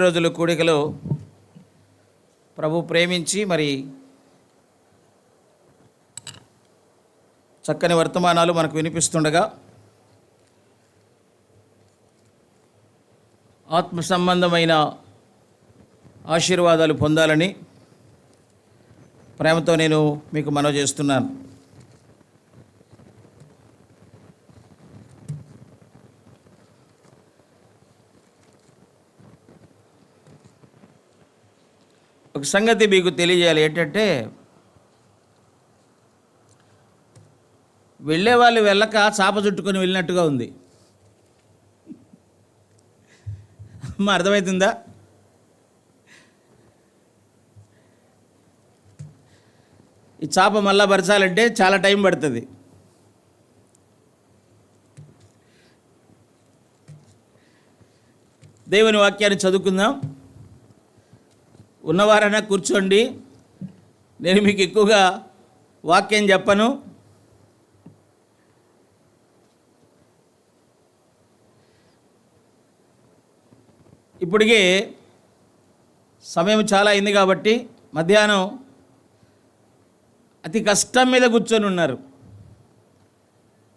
రోజుల కూడికలో ప్రభు ప్రేమించి మరి చక్కని వర్తమానాలు మనకు వినిపిస్తుండగా ఆత్మ సంబంధమైన ఆశీర్వాదాలు పొందాలని ప్రేమతో నేను మీకు మనవి చేస్తున్నాను. ఒక సంగతి మీకు తెలియజేయాలి. ఏంటంటే వెళ్ళేవాళ్ళు వెళ్ళక చాప చుట్టుకొని వెళ్ళినట్టుగా ఉంది. అర్థమవుతుందా? ఈ చాప మళ్ళా పరచాలంటే చాలా టైం పడుతుంది. దేవుని వాక్యాన్ని చదువుకుందాం. ఉన్నవారైనా కూర్చోండి. నేను మీకు ఎక్కువగా వాక్యం చెప్పను. ఇప్పటికే సమయం చాలా అయింది కాబట్టి మధ్యాహ్నం అతి కష్టం మీద కూర్చొని ఉన్నారు.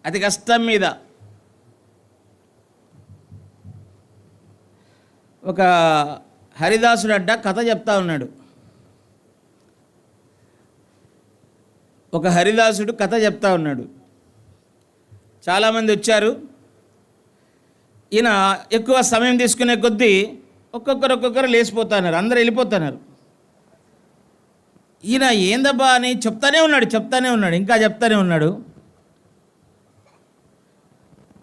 అతి కష్టం మీద ఒక హరిదాసుడు అడ్డ కథ చెప్తా ఉన్నాడు. ఒక హరిదాసుడు కథ చెప్తా ఉన్నాడు. చాలామంది వచ్చారు. ఈయన ఎక్కువ సమయం తీసుకునే కొద్దీ ఒక్కొక్కరు లేచిపోతున్నారు, అందరూ వెళ్ళిపోతున్నారు. ఈయన ఏందబ్బా అని చెప్తానే ఉన్నాడు, ఇంకా చెప్తానే ఉన్నాడు.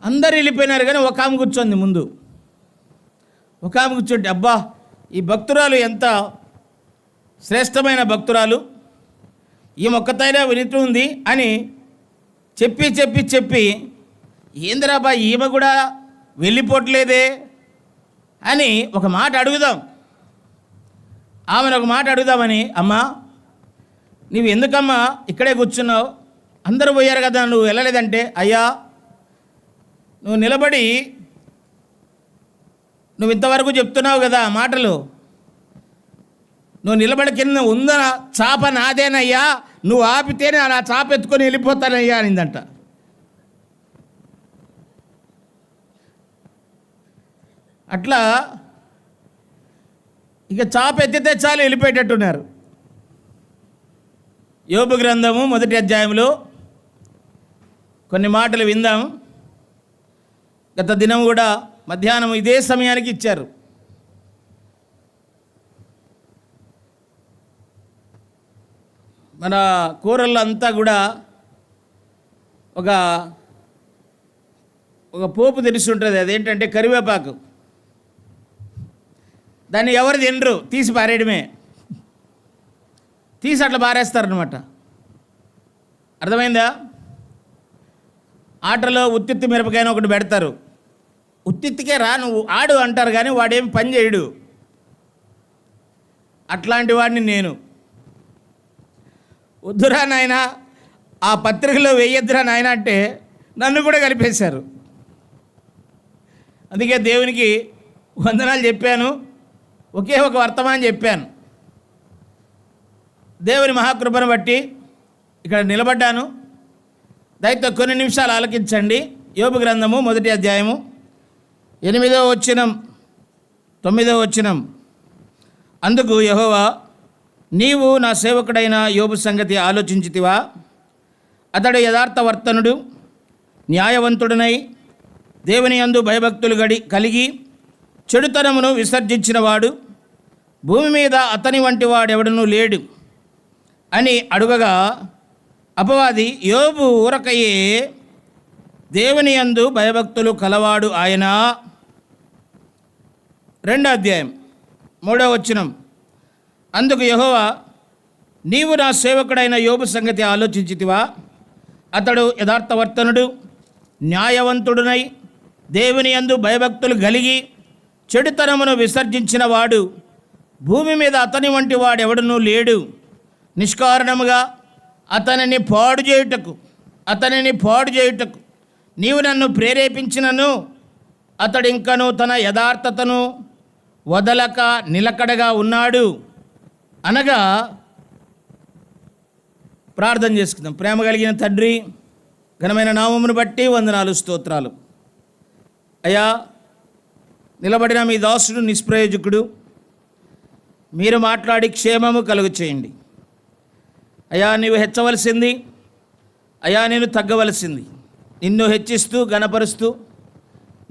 అందరు వెళ్ళిపోయినారు కానీ ఒక ఆమె కూర్చోంది ముందు. ఒక ఆమె కూర్చోండి, అబ్బా ఈ భక్తురాలు ఎంత శ్రేష్టమైన భక్తురాలు, ఈమె ఒక్కతైనా వింటుంది అని చెప్పి ఏందిరాబా ఈమె కూడా వెళ్ళిపోవట్లేదే అని ఒక మాట అడుగుదాం. ఆమెను ఒక మాట అడుగుదామని, అమ్మా నువ్వు ఎందుకమ్మా ఇక్కడే కూర్చున్నావు, అందరూ పోయారు కదా నువ్వు వెళ్ళలేదంటే, అయ్యా నువ్వు నిలబడి నువ్వు ఇంతవరకు చెప్తున్నావు కదా మాటలు, నువ్వు నిలబడి కింద ఉంద చాప నాదేనయ్యా, నువ్వు ఆపితేనే ఆ చాప ఎత్తుకొని వెళ్ళిపోతానయ్యా అనిందంట. అట్లా ఇక చాప ఎత్తితే చాలు వెళ్ళిపోయేటట్టున్నారు. యోబు గ్రంథము 1వ అధ్యాయంలో కొన్ని మాటలు విందాం. గత దినం కూడా మధ్యాహ్నం ఇదే సమయానికి ఇచ్చారు. మన కూరల్లో అంతా కూడా ఒక పోపు తెలిసి ఉంటుంది. అదేంటంటే కరివేపాకు. దాన్ని ఎవరు తినరు, తీసి పారేయడమే. తీసి అట్లా పారేస్తారనమాట. అర్థమైందా? ఆటలో ఉత్తిత్తి మిరపకాయని ఒకటి పెడతారు. ఉత్తిత్తికే రా నువ్వు ఆడు అంటారు కానీ వాడేం పని చేయడు. అట్లాంటి వాడిని నేను. వద్దురా నాయన ఆ పత్రికలో వేయొద్దురా నాయన అంటే నన్ను కూడా కలిపేశారు. అందుకే దేవునికి వందనాలు చెప్పాను. ఒకే ఒక వర్తమానం చెప్పాను. దేవుని మహాకృపను బట్టి ఇక్కడ నిలబడ్డాను. దయతో కొన్ని నిమిషాలు ఆలకించండి. యోబు గ్రంథము 1వ అధ్యాయము 8వ వచనం 9వ వచనం. అందుకు యెహోవా, నీవు నా సేవకుడైన యోబు సంగతి ఆలోచించితివా? అతడు యథార్థవర్తనుడు, న్యాయవంతుడనై దేవుని యందు భయభక్తులు కలిగి చెడుతనమును విసర్జించినవాడు, భూమి మీద అతని వంటి వాడెవడనూ లేడు అని అడుగగా, అపవాది, యోబు ఊరకయే దేవుని యందు భయభక్తులు కలవాడు ఆయన. 2వ అధ్యాయం 3వ వచనం. అందుకు యెహోవా, నీవు నా సేవకుడైన యోబు సంగతి ఆలోచించితివా? అతడు యథార్థవర్తనుడు, న్యాయవంతుడునై దేవుని యందు భయభక్తులు కలిగి చెడుతనమును విసర్జించిన వాడు, భూమి మీద అతని వంటి వాడెవడనూ లేడు. నిష్కారణముగా అతనిని పాడు చేయుటకు నీవు నన్ను ప్రేరేపించినను అతడింకను తన యథార్థతను వదలక నిలకడగా ఉన్నాడు అనగా ప్రార్థన చేసుకుందాం. ప్రేమ కలిగిన తండ్రి, ఘనమైన నామమును బట్టి వందనాలు, స్తోత్రాలు. అయ్యా, నిలబడిన మీ దాసుడు నిష్ప్రయోజకుడు, మీరు మాట్లాడి క్షేమము కలుగు చేయండి. అయ్యా, నీవు హెచ్చవలసింది, అయ్యా నేను తగ్గవలసింది. నిన్ను హెచ్చిస్తూ గణపరుస్తూ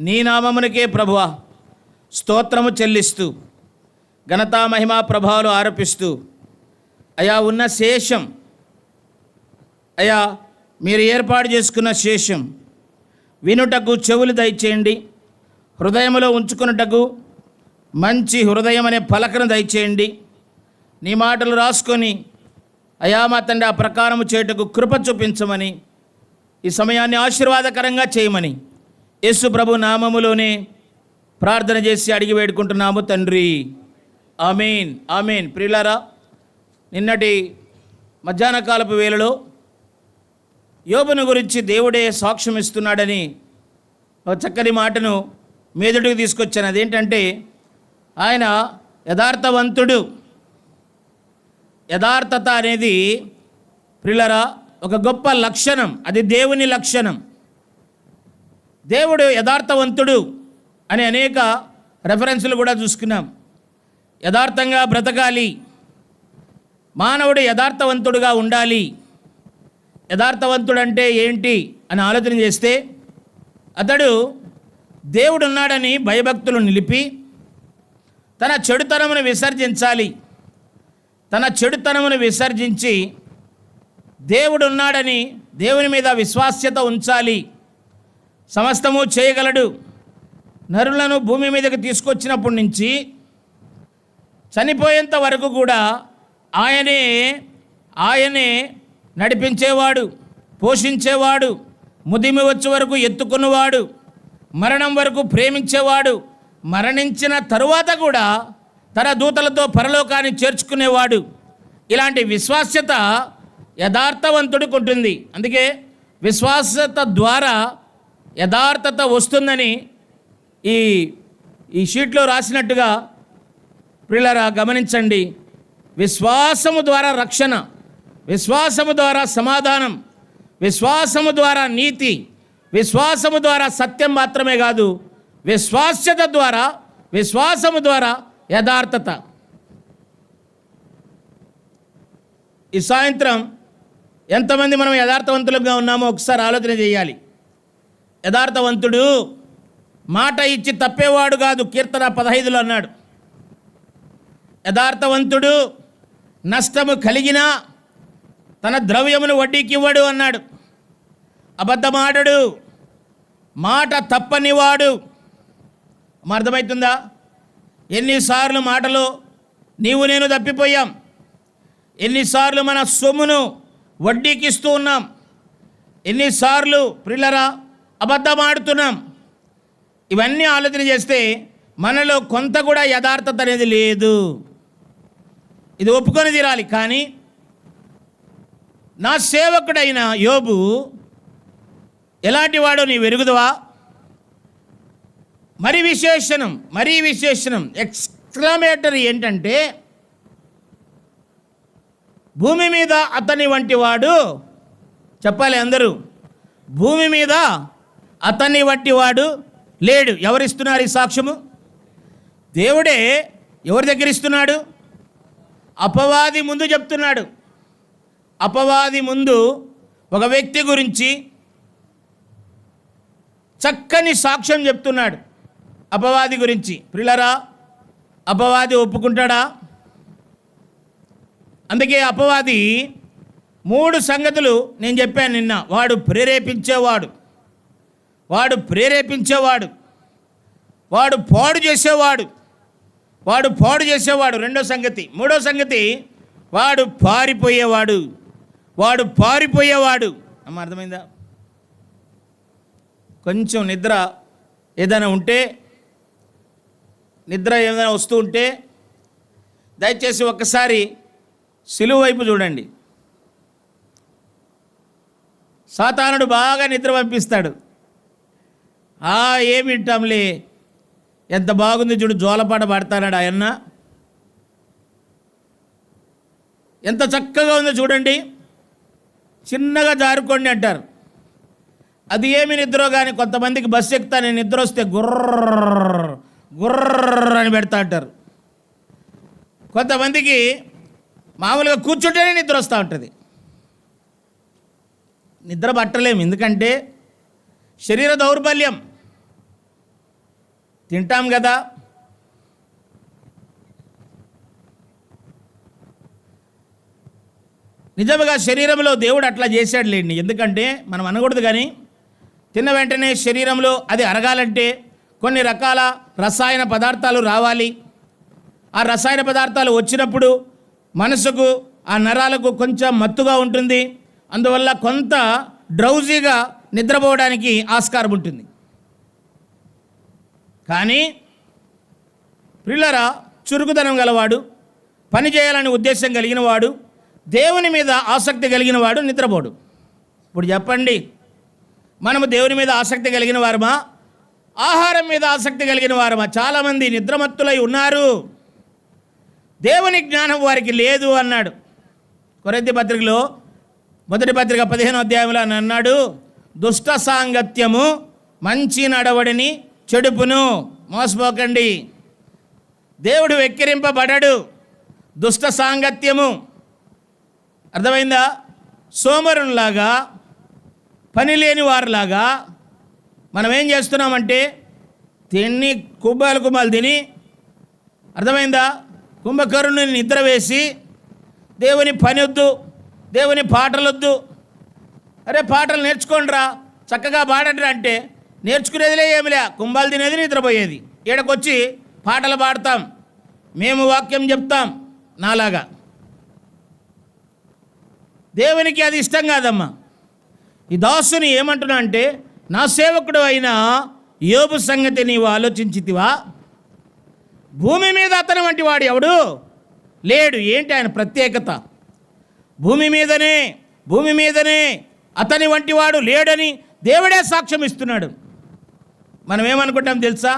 నీ నామమునకే ప్రభువా స్తోత్రము చెల్లిస్తూ ఘనతా మహిమా ప్రభావాలు ఆరోపిస్తూ అయ్యా ఉన్న శేషం, అయ్యా మీరు ఏర్పాటు చేసుకున్న శేషం వినుటకు చెవులు దయచేయండి. హృదయంలో ఉంచుకున్నటకు మంచి హృదయం అనే పలకను దయచేయండి. నీ మాటలు రాసుకొని అయా మా తండ్రి ఆ ప్రకారము చేయుటకు కృప చూపించమని, ఈ సమయాన్ని ఆశీర్వాదకరంగా చేయమని యేసు ప్రభు నామములోనే ప్రార్థన చేసి అడిగి వేడుకుంటున్నాము తండ్రి. ఆమేన్, ఆమేన్. ప్రియులారా, నిన్నటి మధ్యాహ్న కాలపు వేళలో యోబును గురించి దేవుడే సాక్ష్యం ఇస్తున్నాడని ఒక చక్కని మాటను మీదుడికి తీసుకొచ్చాను. అదేంటంటే ఆయన యథార్థవంతుడు. యథార్థత అనేది ప్రియులారా ఒక గొప్ప లక్షణం, అది దేవుని లక్షణం. దేవుడు యథార్థవంతుడు అని అనేక రెఫరెన్సులు కూడా చూసుకున్నాం. యథార్థంగా బ్రతకాలి, మానవుడు యథార్థవంతుడుగా ఉండాలి. యథార్థవంతుడు అంటే ఏంటి అని ఆలోచన చేస్తే అతడు దేవుడు ఉన్నాడని భయభక్తులు నిలిపి తన చెడుతనమును విసర్జించాలి. తన చెడుతనమును విసర్జించి దేవుడు ఉన్నాడని దేవుని మీద విశ్వాస్యత ఉంచాలి. సమస్తము చేయగలడు. నరులను భూమి మీదకి తీసుకొచ్చినప్పటి నుంచి చనిపోయేంత వరకు కూడా ఆయనే నడిపించేవాడు, పోషించేవాడు, ముదిమి వచ్చే వరకు ఎత్తుకున్నవాడు, మరణం వరకు ప్రేమించేవాడు, మరణించిన తరువాత కూడా తన దూతలతో పరలోకాన్ని చేర్చుకునేవాడు. ఇలాంటి విశ్వాస్యత యథార్థవంతుడికి ఉంటుంది. అందుకే విశ్వాసత ద్వారా యథార్థత వస్తుందని ఈ షీట్లో రాసినట్టుగా ప్రియులారా గమనించండి. విశ్వాసము ద్వారా రక్షణ, విశ్వాసము ద్వారా సమాధానం, విశ్వాసము ద్వారా నీతి, విశ్వాసము ద్వారా సత్యం మాత్రమే కాదు, విశ్వాస్యత ద్వారా, విశ్వాసము ద్వారా యథార్థత. ఈ సాయంత్రం ఎంతమంది మనం యథార్థవంతులుగా ఉన్నామో ఒకసారి ఆలోచన చేయాలి. యథార్థవంతుడు మాట ఇచ్చి తప్పేవాడు కాదు, కీర్తన 15లో అన్నాడు. యథార్థవంతుడు నష్టము కలిగినా తన ద్రవ్యమును వడ్డీకి ఇవ్వడు అన్నాడు. అబద్ధమాడడు, మాట తప్పనివాడు. అర్థమవుతుందా? ఎన్నిసార్లు మాటలో నీవు నేను తప్పిపోయాం, ఎన్నిసార్లు మన సొమ్మును వడ్డీకి ఇస్తూ ఉన్నాం, ఎన్నిసార్లు ప్రియులారా అబద్ధమాడుతున్నాం. ఇవన్నీ ఆలోచన చేస్తే మనలో కొంత కూడా యథార్థత అనేది లేదు. ఇది ఒప్పుకొని తీరాలి. కానీ నా సేవకుడైన యోబు ఎలాంటి వాడో నీవు ఎరుగుదవా? మరీ విశేషణం ఎక్స్క్లమేటరీ ఏంటంటే, భూమి మీద అతని వంటి వాడు, చెప్పాలి అందరూ, భూమి మీద అతని వంటి వాడు లేడు. ఎవరిస్తున్నారు ఈ సాక్ష్యము? దేవుడే. ఎవరి దగ్గర ఇస్తున్నాడు? అపవాది ముందు చెప్తున్నాడు. అపవాది ముందు ఒక వ్యక్తి గురించి చక్కని సాక్ష్యం చెప్తున్నాడు. అపవాది గురించి ప్రియులారా, అపవాది ఒప్పుకుంటాడా? అందుకే అపవాది 3 సంగతులు నేను చెప్పాను నిన్న. వాడు ప్రేరేపించేవాడు, వాడు పాడు చేసేవాడు, రెండో సంగతి. మూడో సంగతి, వాడు పారిపోయేవాడు. అర్థమైందా? కొంచెం నిద్ర ఏదైనా వస్తూ ఉంటే దయచేసి ఒక్కసారి సిలువ వైపు చూడండి. సాతానుడు బాగా నిద్ర పంపిస్తాడు. ఏమి వింటాంలే, ఎంత బాగుంది చూడు, జోలపాట పాడతాడు ఆయన, ఎంత చక్కగా ఉందో చూడండి. చిన్నగా జారుకోండి అంటారు. అది ఏమి నిద్ర కానీ కొంతమందికి బస్సు ఎక్కుతానే నిద్ర వస్తే గుర్ర గుర్ర అని పెడతా అంటారు. కొంతమందికి మామూలుగా కూర్చుంటేనే నిద్ర వస్తూ ఉంటుంది. నిద్ర పట్టలేము, ఎందుకంటే శరీర దౌర్బల్యం. తింటాం కదా, నిజంగా శరీరంలో దేవుడు అట్లా చేశాడు లేండి. ఎందుకంటే మనం అనకూడదు, కానీ తిన్న వెంటనే శరీరంలో అది అరగాలంటే కొన్ని రకాల రసాయన పదార్థాలు రావాలి. ఆ రసాయన పదార్థాలు వచ్చినప్పుడు మనసుకు, ఆ నరాలకు కొంచెం మత్తుగా ఉంటుంది. అందువల్ల కొంత డ్రౌజీగా నిద్రపోవడానికి ఆస్కారం ఉంటుంది. కానీ ప్రిల్లరా, చురుకుదనం గలవాడు, పని చేయాలని ఉద్దేశం కలిగిన వాడు, దేవుని మీద ఆసక్తి కలిగిన వాడు నిద్రపోడు. ఇప్పుడు చెప్పండి, మనము దేవుని మీద ఆసక్తి కలిగిన వారమా, ఆహారం మీద ఆసక్తి కలిగిన వారమా? చాలామంది నిద్రమత్తులై ఉన్నారు. దేవుని జ్ఞానం వారికి లేదు అన్నాడు. కొరింథీ పత్రికలో మొదటి పత్రిక 15వ అధ్యాయంలో అని అన్నాడు, దుష్ట సాంగత్యము మంచి నడవడిని చెడుపును. మోసపోకండి, దేవుడు వెక్కిరింపబడడు. దుష్ట సాంగత్యము అర్థమైందా? సోమరులాగా, పని లేని వారిలాగా మనం ఏం చేస్తున్నామంటే తిని కుబ్బాలు తిని, అర్థమైందా, కుంభకరుణ్ణి నిద్ర వేసి దేవుని పని వద్దు, దేవుని పాటలొద్దు, అరే పాటలు నేర్చుకోండిరా, చక్కగా పాడండిరా అంటే నేర్చుకునేదిలే ఏమిలే, కుంభాలు తినేది, నిద్రపోయేది. ఈడకొచ్చి పాటలు పాడతాం, మేము వాక్యం చెప్తాం నాలాగా. దేవునికి అది ఇష్టం కాదమ్మా. ఈ దాసుని ఏమంటున్నా అంటే, నా సేవకుడు అయిన యోబు సంగతి నీవు ఆలోచించితివా? భూమి మీద అతని వంటి వాడు ఎవడు లేడు. ఏంటి ఆయన ప్రత్యేకత? భూమి మీదనే అతని వంటి వాడు లేడని దేవుడే సాక్ష్యం ఇస్తున్నాడు. మనం ఏమనుకుంటాం తెలుసా?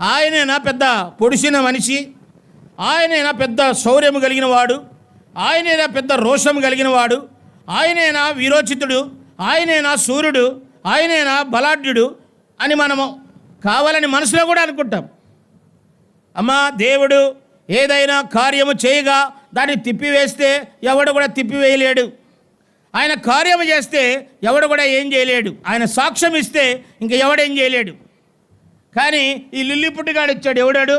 ఆయనేనా పెద్ద పొడిసిన మనిషి, ఆయనేనా పెద్ద శౌర్యము కలిగిన వాడు, ఆయనేనా పెద్ద రోషము కలిగిన వాడు, ఆయనేనా వీరోచితుడు, ఆయనేనా సూర్యుడు, ఆయనేనా బలాఢ్యుడు అని మనము కావాలని మనసులో కూడా అనుకుంటాం. అమ్మా, దేవుడు ఏదైనా కార్యము చేయగా దాన్ని తిప్పివేస్తే ఎవడు కూడా తిప్పివేయలేడు. ఆయన కార్యము చేస్తే ఎవడు కూడా ఏం చేయలేడు. ఆయన సాక్ష్యం ఇస్తే ఇంక ఎవడేం చేయలేడు. కానీ ఈ లిల్లిపుట్టుగాడు వచ్చాడు, ఎవడాడు?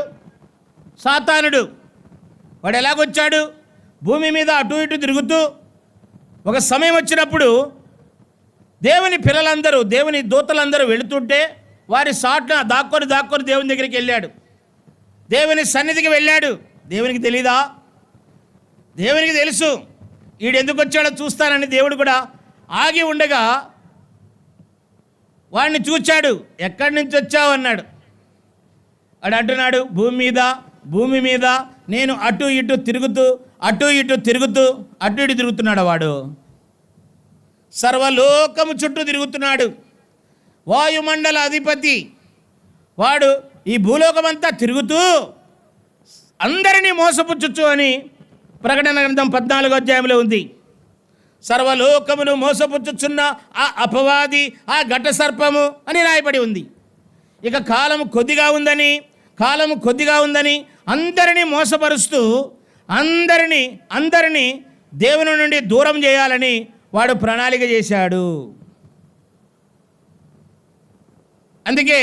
సాతానుడు. వాడు ఎలాగొచ్చాడు? భూమి మీద అటు ఇటు తిరుగుతూ, ఒక సమయం వచ్చినప్పుడు దేవుని పిల్లలందరూ, దేవుని దూతలందరూ వెళుతుంటే వారి సాట్న దాక్కొని దేవుని దగ్గరికి వెళ్ళాడు, దేవుని సన్నిధికి వెళ్ళాడు. దేవునికి తెలీదా? దేవునికి తెలుసు. వీడు ఎందుకు వచ్చాడో చూస్తానని దేవుడు కూడా ఆగి ఉండగా వాడిని చూచాడు. ఎక్కడి నుంచి వచ్చావు అన్నాడు. వాడు అంటున్నాడు, భూమి మీద నేను అటు ఇటు తిరుగుతూ అటు ఇటు తిరుగుతున్నాడు. వాడు సర్వలోకము చుట్టూ తిరుగుతున్నాడు. వాయుమండల అధిపతి వాడు ఈ భూలోకమంతా తిరుగుతూ అందరినీ మోసపుచ్చుచ్చు అని ప్రకటన గ్రంథం 14వ అధ్యాయంలో ఉంది. సర్వలోకమును మోసపుచ్చుచున్న ఆ అపవాది, ఆ ఘట సర్పము అని రాయబడి ఉంది. ఇక కాలము కొద్దిగా ఉందని అందరినీ మోసపరుస్తూ అందరినీ దేవుని నుండి దూరం చేయాలని వాడు ప్రణాళిక చేశాడు. అందుకే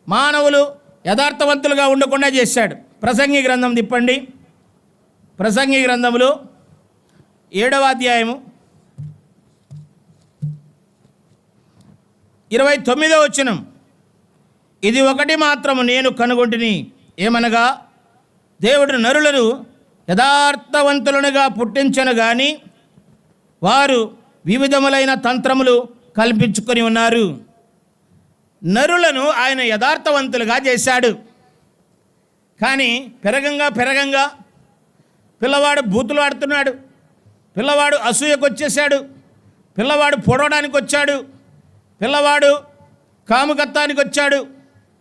మానవులు యథార్థవంతులుగా ఉండకుండా చేశాడు. ప్రసంగి గ్రంథం తిప్పండి. ప్రసంగి గ్రంథములో 7వ అధ్యాయము 29వ వచనం. ఇది ఒకటి మాత్రము నేను కనుగొంటిని, ఏమనగా దేవుడు నరులను యథార్థవంతులనుగా పుట్టించను గాని వారు వివిధములైన తంత్రములు కల్పించుకొని ఉన్నారు. నరులను ఆయన యథార్థవంతులుగా చేశాడు. కానీ పెరగంగా పిల్లవాడు బూతులు ఆడుతున్నాడు, పిల్లవాడు అసూయకు వచ్చేసాడు, పిల్లవాడు పొడవడానికి వచ్చాడు, పిల్లవాడు కాముకత్వానికి వచ్చాడు.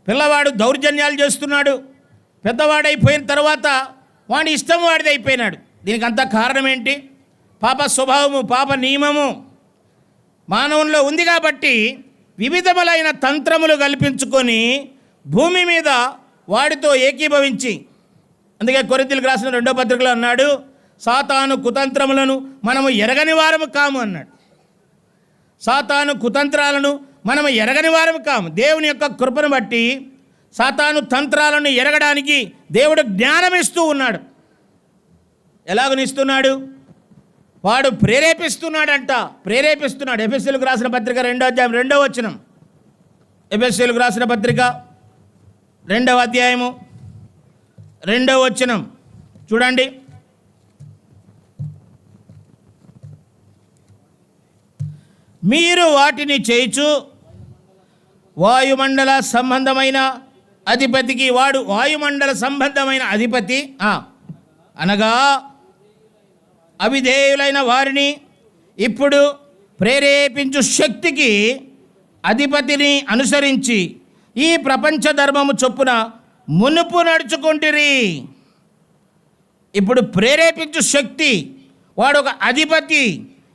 పిల్లవాడు దౌర్జన్యాలు చేస్తున్నాడు. పెద్దవాడైపోయిన తర్వాత వాడి ఇష్టం వాడిది అయిపోయినాడు. దీనికి అంతా కారణం ఏంటి? పాప స్వభావము, పాప నియమము మానవుల్లో ఉంది. కాబట్టి వివిధములైన తంత్రములు కల్పించుకొని భూమి మీద వాడితో ఏకీభవించి, అందుకే కొరింథీయులకు రాసిన 2వ పత్రికలో అన్నాడు, సాతాను కుతంత్రములను మనము ఎరగని వారము కాము అన్నాడు. సాతాను కుతంత్రాలను మనము ఎరగని వారము కాము. దేవుని యొక్క కృపను బట్టి సాతాను తంత్రాలను ఎరగడానికి దేవుడు జ్ఞానం ఇస్తూ ఉన్నాడు. ఎలాగనిస్తున్నాడు? వాడు ప్రేరేపిస్తున్నాడంట. ఎఫెసీయులకు రాసిన పత్రిక 2వ అధ్యాయం 2వ వచనం. ఎఫెసీయులకు రాసిన పత్రిక 2వ అధ్యాయము 2వ వచనం చూడండి. మీరు వాటిని చేయుచు వాయుమండల సంబంధమైన అధిపతికి, వాడు వాయుమండల సంబంధమైన అధిపతి అనగా అవిధేయులైన వారిని ఇప్పుడు ప్రేరేపించు శక్తికి అధిపతిని అనుసరించి ఈ ప్రపంచ ధర్మము చొప్పున మునుపు నడుచుకుంటురి. ఇప్పుడు ప్రేరేపించు శక్తి, వాడు ఒక అధిపతి,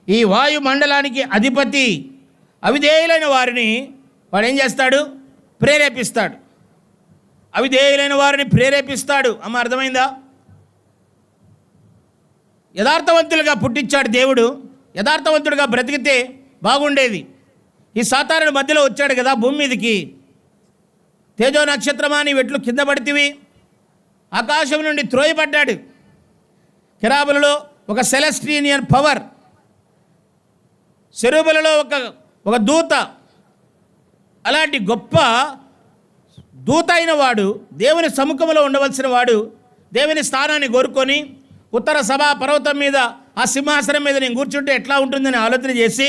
ఈ వాయుమండలానికి అధిపతి. అవిధేయులైన వారిని వాడు ఏం చేస్తాడు? ప్రేరేపిస్తాడు. అవిధేయులైన వారిని ప్రేరేపిస్తాడు. అమ్మ, అర్థమైందా? యథార్థవంతులుగా పుట్టించాడు దేవుడు. యథార్థవంతుడిగా బ్రతికితే బాగుండేది. ఈ సాతానుడి మధ్యలో వచ్చాడు కదా భూమి మీదకి. తేజో నక్షత్రమా నీ వెట్లు కింద పడితివి, ఆకాశం నుండి త్రోయబడ్డాడు. కెరాబులలో ఒక సెలెస్టియన్ పవర్, సెరూబులలో ఒక దూత, అలాంటి గొప్ప దూత అయిన వాడు, దేవుని సముఖంలో ఉండవలసిన వాడు, దేవుని స్థానాన్ని కోరుకొని ఉత్తర సభా పర్వతం మీద ఆ సింహాసనం మీద నేను కూర్చుంటే ఎట్లా ఉంటుందని ఆలోచన చేసి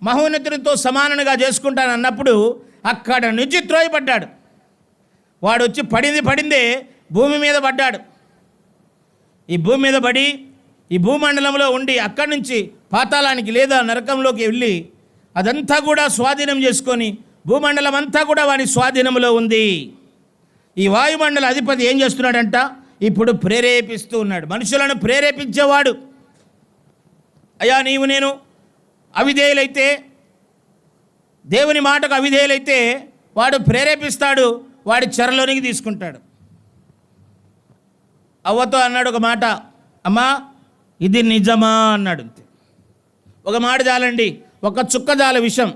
మహోన్నతునితో సమానంగా చేసుకుంటానన్నప్పుడు అక్కడ నుంచి త్రోయబడ్డాడు. వాడు వచ్చి పడిందే భూమి మీద పడ్డాడు. ఈ భూమి మీద పడి ఈ భూమండలంలో ఉండి అక్కడి నుంచి పాతాళానికి లేదా నరకంలోకి వెళ్ళి అదంతా కూడా స్వాధీనం చేసుకొని భూమండలం అంతా కూడా వాని స్వాధీనంలో ఉంది. ఈ వాయుమండల అధిపతి ఏం చేస్తున్నాడంట? ఇప్పుడు ప్రేరేపిస్తూ ఉన్నాడు. మనుషులను ప్రేరేపించేవాడు. అయ్యా, నీవు నేను అవిధేయులైతే, దేవుని మాటకు అవిధేయులైతే వాడు ప్రేరేపిస్తాడు, వాడి చెరలోనికి తీసుకుంటాడు. అవ్వతో అన్నాడు ఒక మాట, అమ్మా ఇది నిజమా అన్నాడు. ఒక మాట చాలండి, ఒక చుక్క చాల విషం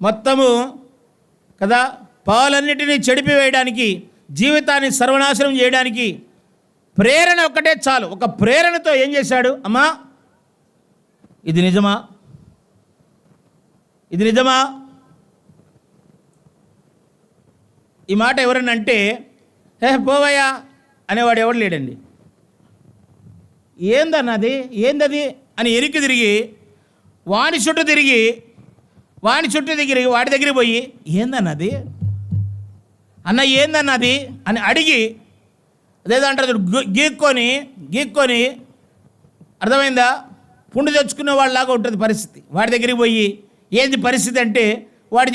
మొత్తము కదా పాలన్నిటినీ చెడిపివేయడానికి, జీవితాన్ని సర్వనాశనం చేయడానికి ప్రేరణ ఒక్కటే చాలు. ఒక ప్రేరణతో ఏం చేశాడు? అమ్మా ఇది నిజమా, ఇది నిజమా? ఈ మాట ఎవరన్నా అంటే పోవయ్యా అనేవాడు ఎవడు లేడండి. ఏందన్నది అని ఎరికి తిరిగి వాడి చుట్టూ తిరిగి వాడి దగ్గరికి పోయి ఏందన్నది అన్న, ఏందన్నది అని అడిగి అదేదో అంటారు గీక్కొని అర్థమైందా, పుండు తెచ్చుకునే వాళ్ళలాగా ఉంటుంది పరిస్థితి. వాడి దగ్గరికి పోయి ఏంది పరిస్థితి అంటే వాడు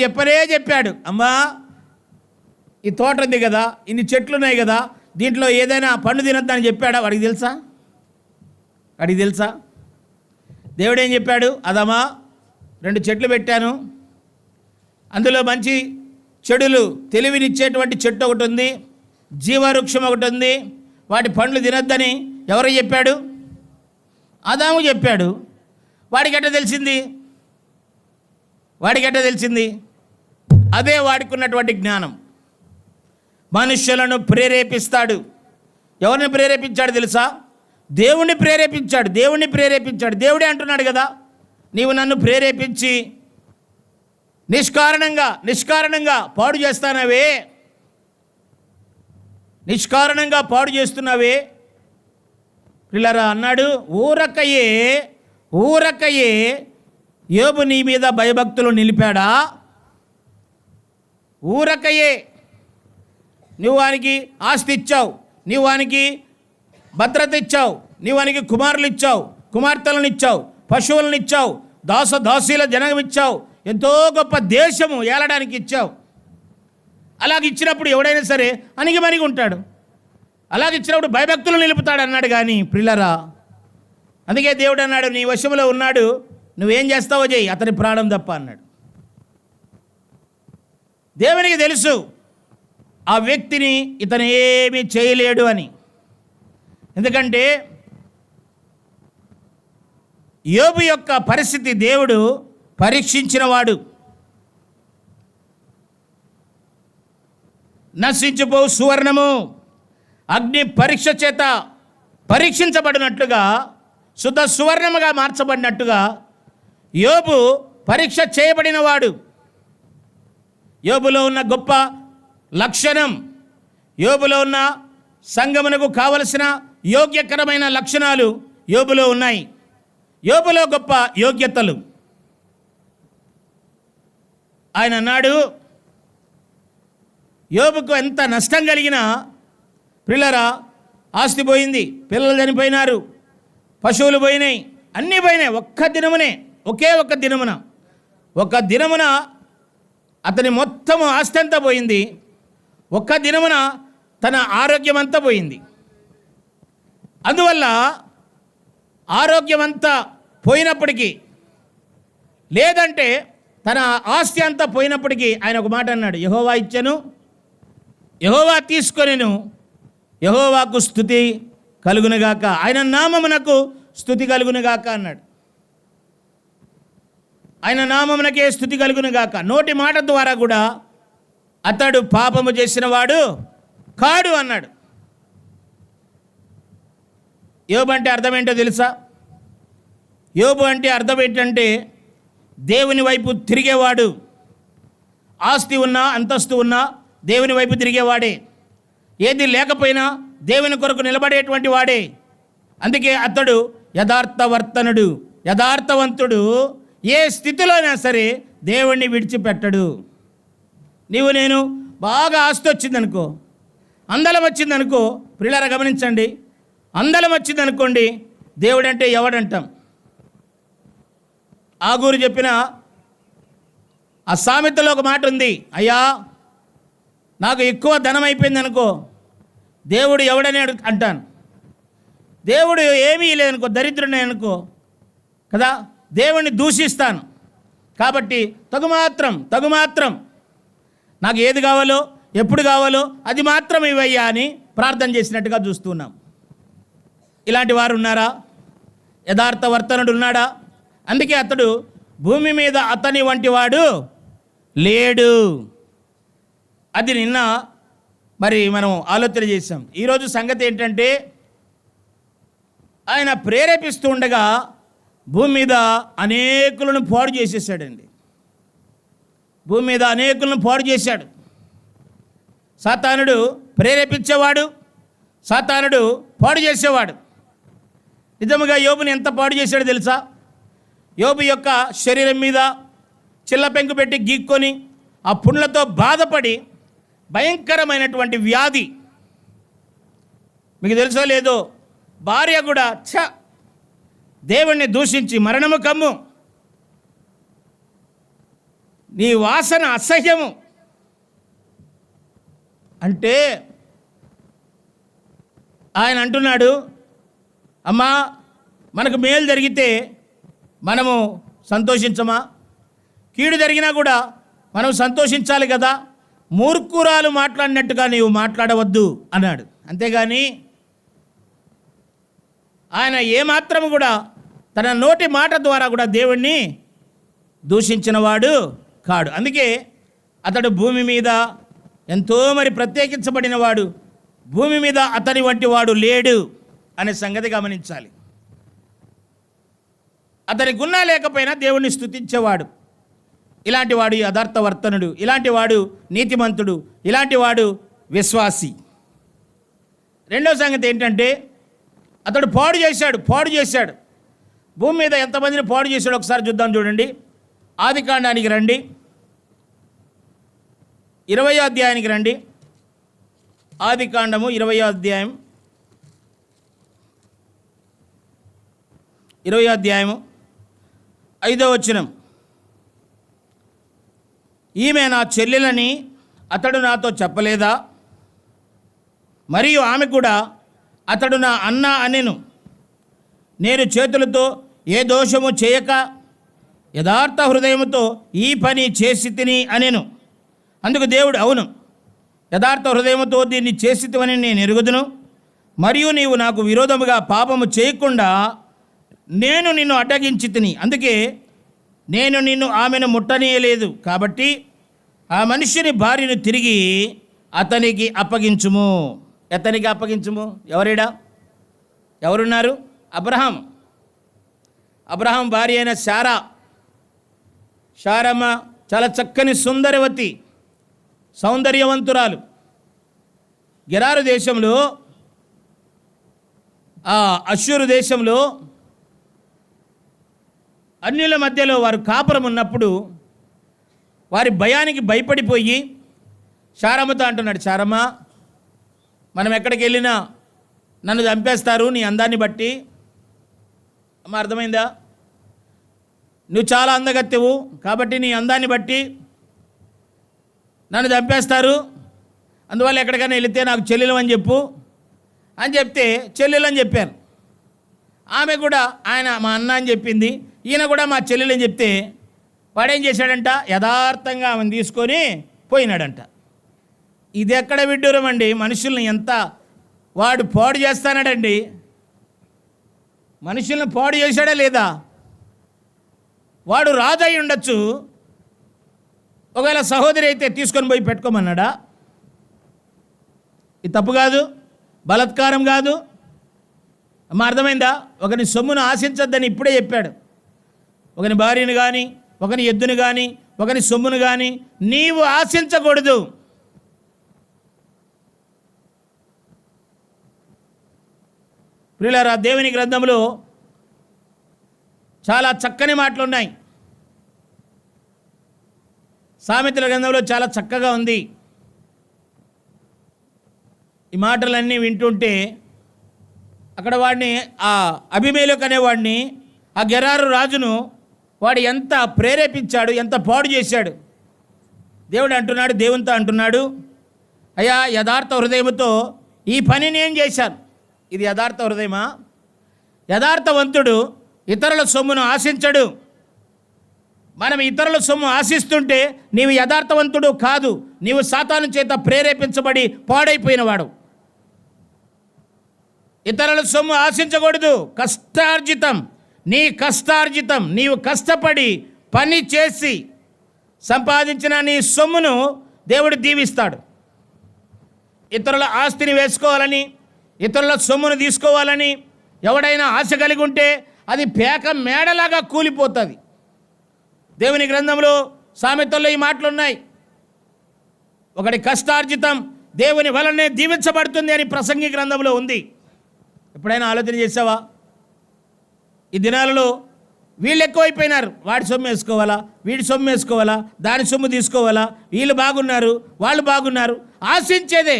చెప్పాడు, అమ్మా ఈ తోట ఉంది కదా, ఇన్ని చెట్లు ఉన్నాయి కదా, దీంట్లో ఏదైనా పండు తినొద్దని చెప్పాడా? వాడికి తెలుసా? దేవుడు ఏం చెప్పాడు? అదమ్మా 2 చెట్లు పెట్టాను, అందులో మంచి చెడులు తెలివినిచ్చేటువంటి చెట్టు ఒకటి ఉంది, జీవవృక్షం ఒకటి ఉంది, వాటి పండ్లు తినొద్దని ఎవరు చెప్పాడు? ఆదాము చెప్పాడు. వాడికి ఎట్ట తెలిసింది? అదే వాడికి ఉన్నటువంటి జ్ఞానం. మనుష్యులను ప్రేరేపిస్తాడు. ఎవరిని ప్రేరేపించాడు తెలుసా? దేవుణ్ణి ప్రేరేపించాడు. దేవుడే అంటున్నాడు కదా, నీవు నన్ను ప్రేరేపించి నిష్కారణంగా పాడు చేస్తున్నావే పిల్లరా అన్నాడు. ఊరకయే యోబు నీ మీద భయభక్తులు నిలిపాడా? ఊరకయే నువ్వు వానికి ఆస్తి ఇచ్చావు, నువ్వు వానికి భద్రత ఇచ్చావు, నువ్వు వానికి కుమారులు ఇచ్చావు, కుమార్తెలను ఇచ్చావు, పశువులను ఇచ్చావు, దాసీల జనం ఇచ్చావు, ఎంతో గొప్ప దేశము ఏలడానికి ఇచ్చావు. అలాగ ఇచ్చినప్పుడు ఎవడైనా సరే అణిగిమణిగి ఉంటాడు. అలాగ ఇచ్చినప్పుడు భయభక్తులు నిలుపుతాడు అన్నాడు. కానీ ప్రియులారా, అందుకే దేవుడు అన్నాడు, నీ వశంలో ఉన్నాడు, నువ్వేం చేస్తావో చెయ్యి, అతని ప్రాణం తప్ప అన్నాడు. దేవునికి తెలుసు ఆ వ్యక్తిని ఇతను ఏమీ చేయలేడు అని. ఎందుకంటే యోబు యొక్క పరిస్థితి దేవుడు పరీక్షించినవాడు. నశించిపో సువర్ణము అగ్ని పరీక్ష చేత పరీక్షించబడినట్లుగా, శుద్ధ సువర్ణముగా మార్చబడినట్టుగా యోబు పరీక్ష చేయబడినవాడు. యోబులో ఉన్న గొప్ప లక్షణం, యోబులో ఉన్న సంగమునకు కావలసిన యోగ్యకరమైన లక్షణాలు యోబులో ఉన్నాయి. యోబులో గొప్ప యోగ్యతలు. ఆయన అన్నాడు, యోబుకు ఎంత నష్టం కలిగినా, పిల్లరా ఆస్తి పోయింది, పిల్లలు చనిపోయినారు, పశువులు పోయినాయి, అన్నీ పోయినాయి, ఒకే ఒక్క దినమున అతని మొత్తము ఆస్తి అంతా పోయింది. ఒక్క దినమున తన ఆరోగ్యం అంతా పోయింది. అందువల్ల ఆరోగ్యం అంతా పోయినప్పటికీ, లేదంటే తన ఆస్తి అంతా పోయినప్పటికీ ఆయన ఒక మాట అన్నాడు, యెహోవా ఇచ్చెను, యెహోవా తీసుకొనెను, యెహోవాకు స్తుతి కలుగునుగాక, ఆయన నామమునకు స్తుతి కలుగునుగాక అన్నాడు. ఆయన నామమునకే స్తుతి కలుగునుగాక. నోటి మాట ద్వారా కూడా అతడు పాపము చేసిన వాడు కాడు అన్నాడు. యోబు అంటే అర్థం ఏంటో తెలుసా? యోబు అంటే అర్థం ఏంటంటే దేవుని వైపు తిరిగేవాడు. ఆస్తి ఉన్నా అంతస్తు ఉన్నా దేవుని వైపు తిరిగేవాడే. ఏది లేకపోయినా దేవుని కొరకు నిలబడేటువంటి వాడే. అందుకే అతడు యథార్థవర్తనుడు, యథార్థవంతుడు. ఏ స్థితిలో అయినా సరే దేవుణ్ణి విడిచిపెట్టడు. నేను బాగా ఆస్తి వచ్చిందనుకో, అందలం వచ్చిందనుకో, ప్రియులారా గమనించండి, అందలం వచ్చిందనుకోండి, దేవుడంటే ఎవడంటాం? ఆగూరు చెప్పిన ఆ సామెతలో ఒక మాట ఉంది, అయ్యా నాకు ఎక్కువ ధనం అయిపోయింది అనుకో, దేవుడు ఎవడని అంటాను. దేవుడు ఏమీ లేదనుకో, దరిద్రుని అనుకో కదా, దేవుణ్ణి దూషిస్తాను. కాబట్టి తగుమాత్రం నాకు ఏది కావాలో ఎప్పుడు కావాలో అది మాత్రం ఇవయ్యా అని ప్రార్థన చేసినట్టుగా చూస్తున్నాం. ఇలాంటి వారు ఉన్నారా? యథార్థవర్తనుడు ఉన్నాడా? అందుకే అతడు భూమి మీద అతని వంటి వాడు లేడు. అది నిన్న మరి మనం ఆలోచన చేసాం. ఈరోజు సంగతి ఏంటంటే, ఆయన ప్రేరేపిస్తూ ఉండగా భూమి మీద అనేకులను పాడు చేసేసాడండి. భూమి మీద అనేకులను పాడు చేశాడు. సాతానుడు ప్రేరేపించేవాడు, సాతానుడు పాడు చేసేవాడు. నిజముగా యోబుని ఎంత పాడు చేశాడో తెలుసా? యోబు యొక్క శరీరం మీద చిల్లపెంకు పెట్టి గీక్కొని ఆ పుండ్లతో బాధపడి భయంకరమైనటువంటి వ్యాధి. మీకు తెలుసో లేదో, భార్య కూడా దేవుణ్ణి దూషించి మరణము కమ్ము, నీ వాసన అసహ్యము అంటే ఆయన అంటున్నాడు, అమ్మా మనకు మేలు జరిగితే మనము సంతోషించమా? కీడు జరిగినా కూడా మనం సంతోషించాలి కదా. మూర్ఖురాలు మాట్లాడినట్టుగా నీవు మాట్లాడవద్దు అన్నాడు. అంతేగాని ఆయన ఏమాత్రం కూడా తన నోటి మాట ద్వారా కూడా దేవుణ్ణి దూషించినవాడు కాడు. అందుకే అతడు భూమి మీద ఎంతో మరి ప్రత్యేకించబడినవాడు. భూమి మీద అతని వంటి వాడు లేడు అనే సంగతి గమనించాలి. అతని గున్నా లేకపోయినా దేవుణ్ణి స్తుతించేవాడు. ఇలాంటి వాడు యథార్థవర్తనుడు, ఇలాంటి వాడు నీతిమంతుడు, ఇలాంటి వాడు విశ్వాసి. రెండో సంగతి ఏంటంటే, అతడు పాడు చేశాడు. భూమి మీద ఎంతమందిని పాడు చేశాడు ఒకసారి చూద్దాం. చూడండి, ఆదికాండానికి రండి, 20వ అధ్యాయానికి రండి. ఆదికాండము 20వ అధ్యాయం, 20వ అధ్యాయము 5వ వచనం. ఈమె నా చెల్లెలని అతడు నాతో చెప్పలేదా? మరియు ఆమె కూడా అతడు నా అన్న అనెను. నేను చేతులతో ఏ దోషము చేయక యథార్థ హృదయముతో ఈ పని చేసి తిని అనెను. అందుకు దేవుడు, అవును, యథార్థ హృదయముతో దీన్ని చేసితివని నేను ఎరుగుదును. మరియు నీవు నాకు విరోధముగా పాపము చేయకుండా నేను నిన్ను అడ్డగించి తిని, అందుకే నేను నిన్ను ఆమెను ముట్టనీయలేదు. కాబట్టి ఆ మనిషిని భార్యను తిరిగి అతనికి అప్పగించుము. అతనికి అప్పగించుము. ఎవరిడా? ఎవరున్నారు? అబ్రహాం. అబ్రహాం భార్య అయిన శారమ్మ చాలా చక్కని సుందరవతి, సౌందర్యవంతురాలు. గెరారు దేశంలో, అష్షూరు దేశంలో అన్యుల మధ్యలో వారు కాపురం ఉన్నప్పుడు వారి భయానికి భయపడిపోయి శారమ్మతో అంటున్నాడు, శారమ్మ, మనం ఎక్కడికి వెళ్ళినా నన్ను చంపేస్తారు నీ అందాన్ని బట్టి. అమ్మ, అర్థమైందా? నువ్వు చాలా అందగత్తెవు కాబట్టి నీ అందాన్ని బట్టి నన్ను చంపేస్తారు. అందువల్ల ఎక్కడికైనా వెళితే నాకు చెల్లెలు అని చెప్పు అని చెప్తే చెల్లెలు అని చెప్పాను. ఆమె కూడా ఆయన మా అన్న అని చెప్పింది. ఈయన కూడా మా చెల్లెలు అని చెప్తే వాడేం చేశాడంట? యథార్థంగా ఆమెను తీసుకొని పోయినాడంట. ఇది ఎక్కడ విడ్డూరం అండి! మనుషుల్ని ఎంత వాడు పాడు చేస్తానాడండి. మనుషుల్ని పాడు చేశాడా లేదా? వాడు రాజు అయి ఉండొచ్చు. ఒకవేళ సహోదరి అయితే తీసుకొని పోయి పెట్టుకోమన్నాడా? ఇది తప్పు కాదు, బలాత్కారం కాదు. అమ్మ, అర్థమైందా? ఒకని సొమ్మును ఆశించొద్దని ఇప్పుడే చెప్పాడు. ఒకని భార్యను కానీ, ఒకని ఎద్దును కానీ, ఒకని సొమ్మును కానీ నీవు ఆశించకూడదు. ప్రియులారా, దేవుని గ్రంథంలో చాలా చక్కని మాటలు ఉన్నాయి. సామెతల గ్రంథంలో చాలా చక్కగా ఉంది. ఈ మాటలన్నీ వింటుంటే అక్కడ వాడిని, ఆ అబీమెలెకు అనేవాడిని, ఆ గెరారు రాజును వాడు ఎంత ప్రేరేపించాడు, ఎంత పాడు చేశాడు. దేవుడు అంటున్నాడు, దేవునితో అంటున్నాడు, అయ్యా, యథార్థ హృదయముతో ఈ పని నేను చేశాను. ఇది యథార్థ హృదయమా? యథార్థవంతుడు ఇతరుల సొమ్మును ఆశించడు. మనం ఇతరుల సొమ్ము ఆశిస్తుంటే నీవు యథార్థవంతుడు కాదు, నీవు సాతాను చేత ప్రేరేపించబడి పాడైపోయినవాడు. ఇతరుల సొమ్ము ఆశించకూడదు. కష్టార్జితం, నీ కష్టార్జితం, నీవు కష్టపడి పని చేసి సంపాదించిన నీ సొమ్మును దేవుడు దీవిస్తాడు. ఇతరుల ఆస్తిని వేసుకోవాలని, ఇతరుల సొమ్మును తీసుకోవాలని ఎవడైనా ఆశ కలిగి ఉంటే అది పేక మేడలాగా కూలిపోతుంది. దేవుని గ్రంథంలో సామెతల్లో ఈ మాటలు ఉన్నాయి. ఒకటి కష్టార్జితం దేవుని వలనే దీవించబడుతుంది అని ప్రసంగి గ్రంథంలో ఉంది. ఎప్పుడైనా ఆలోచన చేసావా? ఈ దినాలలో వీళ్ళు ఎక్కువైపోయినారు. వాడి సొమ్ము వేసుకోవాలా, వీడి సొమ్ము వేసుకోవాలా, దాని సొమ్ము తీసుకోవాలా, వీళ్ళు బాగున్నారు, వాళ్ళు బాగున్నారు, ఆశించేదే.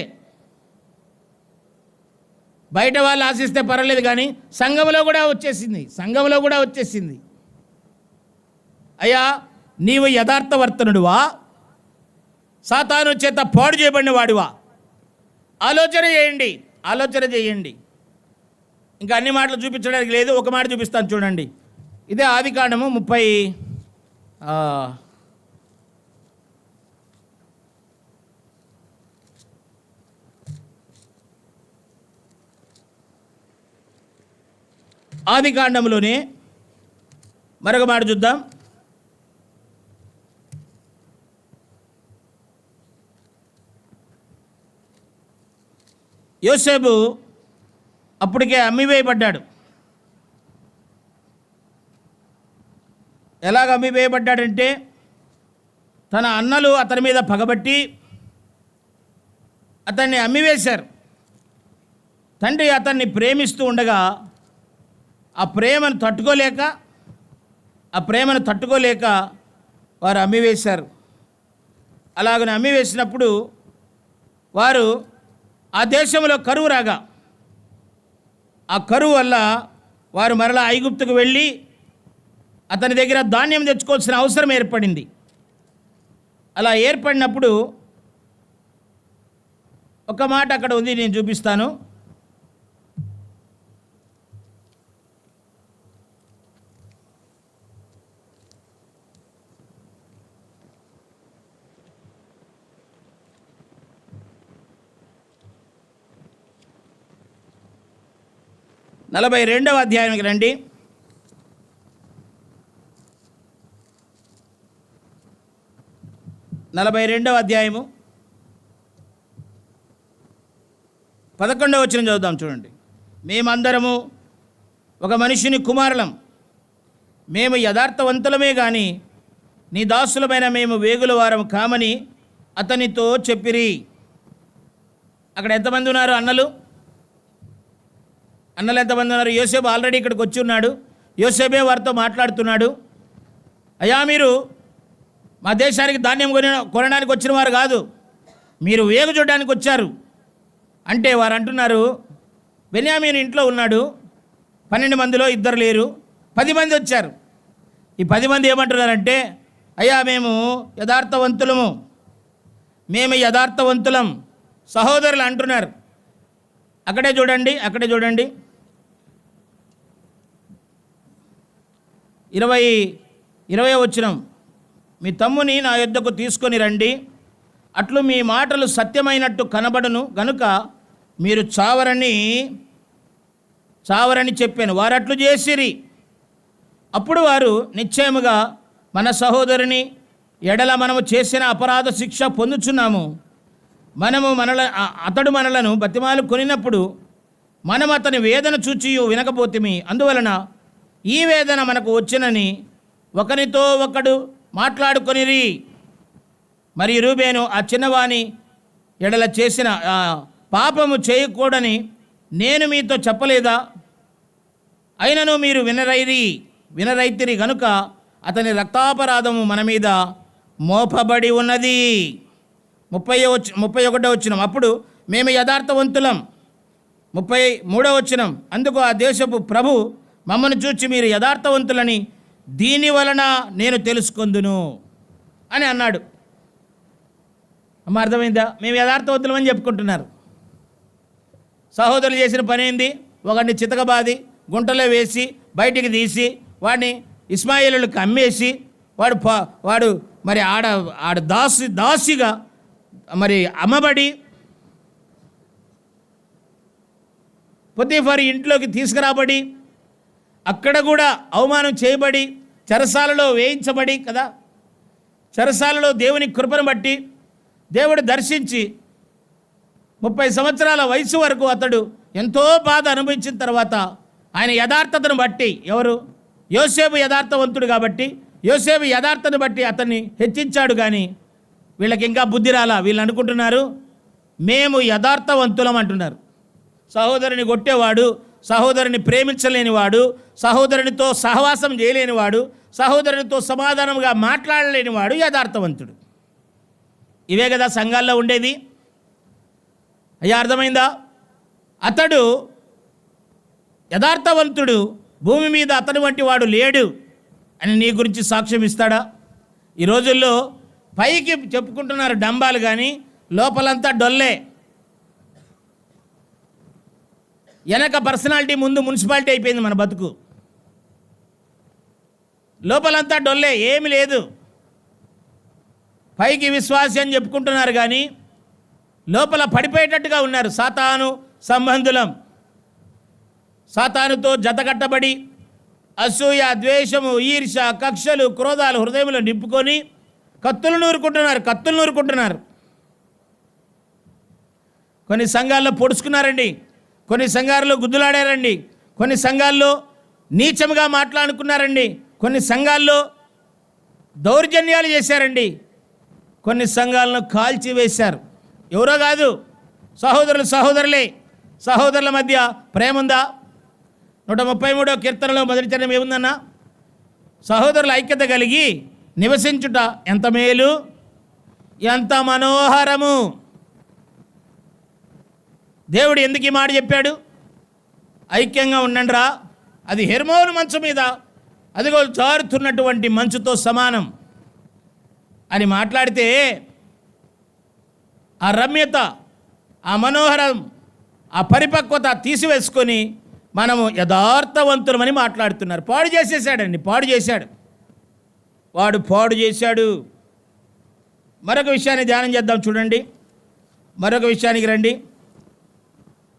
బయట వాళ్ళు ఆశిస్తే పర్వాలేదు, కానీ సంఘంలో కూడా వచ్చేసింది. అయ్యా, నీవు యథార్థవర్తనుడువా, సాతాను చేత పాడు చేయబడిన వాడివా? ఆలోచన చేయండి. ఇంకా అన్ని మాటలు చూపించడానికి లేదు, ఒక మాట చూపిస్తాను చూడండి. ఇదే ఆదికాండము 30 ఆదికాండంలోనే మరొక మాట చూద్దాం. యోసేపు అప్పటికే అమ్మివేయబడ్డాడు. ఎలాగ అమ్మివేయబడ్డాడంటే, తన అన్నలు అతని మీద పగబట్టి అతన్ని అమ్మివేశారు. తండ్రి అతన్ని ప్రేమిస్తూ ఉండగా ఆ ప్రేమను తట్టుకోలేక వారు అమ్మివేశారు. అలాగని అమ్మివేసినప్పుడు వారు ఆ దేశంలో కరువు రాగా, ఆ కరువు వల్ల వారు మరలా ఐగుప్తుకు వెళ్ళి అతని దగ్గర ధాన్యం తెచ్చుకోవాల్సిన అవసరం ఏర్పడింది. అలా ఏర్పడినప్పుడు ఒక మాట అక్కడ ఉంది, నేను చూపిస్తాను. నలభై 42వ అధ్యాయానికి రండి. 42వ అధ్యాయము 11వ వచనం చదువుదాం, చూడండి. మేమందరము ఒక మనిషిని కుమారులం, మేము యథార్థవంతులమే కానీ నీ దాసులమైన మేము వేగుల వారం కామని అతనితో చెప్పిరి. అక్కడ ఎంతమంది ఉన్నారు? అన్నలు ఎంతమంది ఉన్నారు? యోసేపు ఆల్రెడీ ఇక్కడికి వచ్చి ఉన్నాడు. యోసేపే వారితో మాట్లాడుతున్నాడు. అయ్యా, మీరు మా దేశానికి ధాన్యం కొనడానికి వచ్చిన వారు కాదు, మీరు వేగు చూడడానికి వచ్చారు అంటే వారు అంటున్నారు, బెన్యామీను ఇంట్లో ఉన్నాడు, 12 మందిలో 2 లేరు, 10 మంది వచ్చారు. ఈ 10 మంది ఏమంటున్నారంటే, అయ్యా మేము యథార్థవంతులం సహోదరులు అంటున్నారు. అక్కడే చూడండి 20వ వచనం, మీ తమ్ముని నా యొద్దకు తీసుకొని రండి, అట్లు మీ మాటలు సత్యమైనట్టు కనబడును గనుక మీరు చావరని చెప్పాను. వారు అట్లు చేసిరి. అప్పుడు వారు నిశ్చయముగా మన సహోదరుని ఎడల మనము చేసిన అపరాధ శిక్ష పొందుచున్నాము. అతడు మనలను బతిమాలు కొనినప్పుడు మనం అతని వేదన చూచియు వినకపోతిమి. అందువలన ఈ వేదన మనకు వచ్చునని ఒకరితో ఒకడు మాట్లాడుకొనిరి. మరి రూబేను ఆ చిన్నవాని ఎడల చేసిన పాపము చేయకూడని నేను మీతో చెప్పలేదా? అయినను మీరు వినరైతిరి గనుక అతని రక్తాపరాధము మన మీద మోపబడి ఉన్నది. 31వ వచనం, అప్పుడు మేము యథార్థవంతులం. 33వ వచనం, అందుకు ఆ దేశపు ప్రభు మమ్మను చూచి మీరు యథార్థవంతులని దీని వలన నేను తెలుసుకొందును అని అన్నాడు. అమ్మ, అర్థమైందా? మేము యథార్థవంతులం అని చెప్పుకుంటున్నారు. సహోదరులు చేసిన పని ఏంది? ఒకడిని చితకబాది గుంటలో వేసి బయటికి తీసి వాడిని ఇస్మాయిలీయులకు అమ్మేసి వాడు మరి ఆడ దాసిగా మరి అమ్మబడి పొతీఫరు ఇంట్లోకి తీసుకురాబడి అక్కడ కూడా అవమానం చేయబడి చెరసాలలో వేయించబడి కదా, చెరసాలలో దేవుని కృపను బట్టి దేవుడు దర్శించి 30 సంవత్సరాల వయసు వరకు అతడు ఎంతో బాధ అనుభవించిన తర్వాత ఆయన యథార్థతను బట్టి, ఎవరు? యోసేపు యథార్థవంతుడు కాబట్టి యోసేపు యథార్థను బట్టి అతన్ని హెచ్చించాడు. కానీ వీళ్ళకి ఇంకా బుద్ధి రాలా. వీళ్ళు అనుకుంటున్నారు మేము యథార్థవంతులం అంటున్నారు. సహోదరుని కొట్టేవాడు, సహోదరుని ప్రేమించలేనివాడు, సహోదరునితో సహవాసం చేయలేనివాడు, సహోదరునితో సమాధానంగా మాట్లాడలేనివాడు యథార్థవంతుడు. ఇవే కదా సంఘాల్లో ఉండేది. అయ్యా, అర్థమైందా? అతడు యథార్థవంతుడు, భూమి మీద అతని వంటి వాడు లేడు అని నీ గురించి సాక్ష్యం ఇస్తాడా? ఈ రోజుల్లో పైకి చెప్పుకుంటున్నారు డంబాలు, కానీ లోపలంతా డొల్లే. వెనక పర్సనాలిటీ, ముందు మున్సిపాలిటీ అయిపోయింది మన బతుకు. లోపలంతా డొల్లే, ఏమి లేదు. పైకి విశ్వాసి అని చెప్పుకుంటున్నారు కానీ లోపల పడిపోయేటట్టుగా ఉన్నారు. సాతాను సంబంధులం, సాతానుతో జతకట్టబడి అసూయ, ద్వేషము, ఈర్ష, కక్షలు, క్రోధాలు హృదయంలో నింపుకొని కత్తులు నూరుకుంటున్నారు. కొన్ని సంఘాల్లో పొడుచుకున్నారండి, కొన్ని సంఘాల్లో గుద్దులాడారండి, కొన్ని సంఘాల్లో నీచముగా మాట్లాడుకున్నారండి, కొన్ని సంఘాల్లో దౌర్జన్యాలు చేశారండి, కొన్ని సంఘాలను కాల్చివేశారు. ఎవరో కాదు, సహోదరులే. సహోదరుల మధ్య ప్రేమ ఉందా? 133వ కీర్తనలో మొదటి చరణం ఏముందన్నా? సహోదరుల ఐక్యత కలిగి నివసించుట ఎంత మేలు, ఎంత మనోహరము. దేవుడు ఎందుకు ఈ మాట చెప్పాడు? ఐక్యంగా ఉండండిరా, అది హెర్మోను మంచు మీద అదిగో జారుతున్నటువంటి మంచుతో సమానం అని మాట్లాడితే ఆ రమ్యత, ఆ మనోహరం, ఆ పరిపక్వత తీసివేసుకొని మనము యథార్థవంతులమని మాట్లాడుతున్నారు. పాడు చేసేసాడండి, పాడు చేశాడు, వాడు పాడు చేశాడు. మరొక విషయాన్ని ధ్యానం చేద్దాం. చూడండి, మరొక విషయానికి రండి.